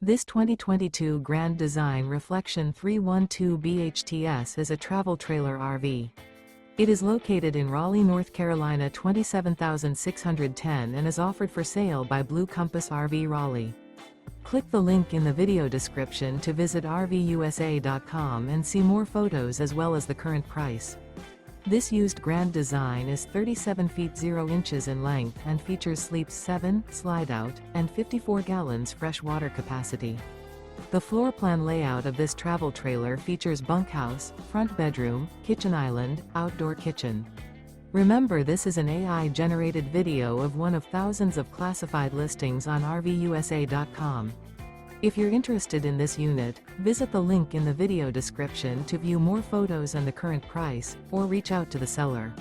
This 2022 Grand Design Reflection 312 BHTS is a travel trailer RV. It is located in Raleigh, North Carolina 27610 and is offered for sale by Blue Compass RV Raleigh. Click the link in the video description to visit RVUSA.com and see more photos as well as the current price. This used Grand Design is 37 feet 0 inches in length and features sleeps 7, slide-out, and 54 gallons fresh water capacity. The floor plan layout of this travel trailer features bunkhouse, front bedroom, kitchen island, outdoor kitchen. Remember, this is an AI-generated video of one of thousands of classified listings on RVUSA.com. If you're interested in this unit, visit the link in the video description to view more photos and the current price, or reach out to the seller.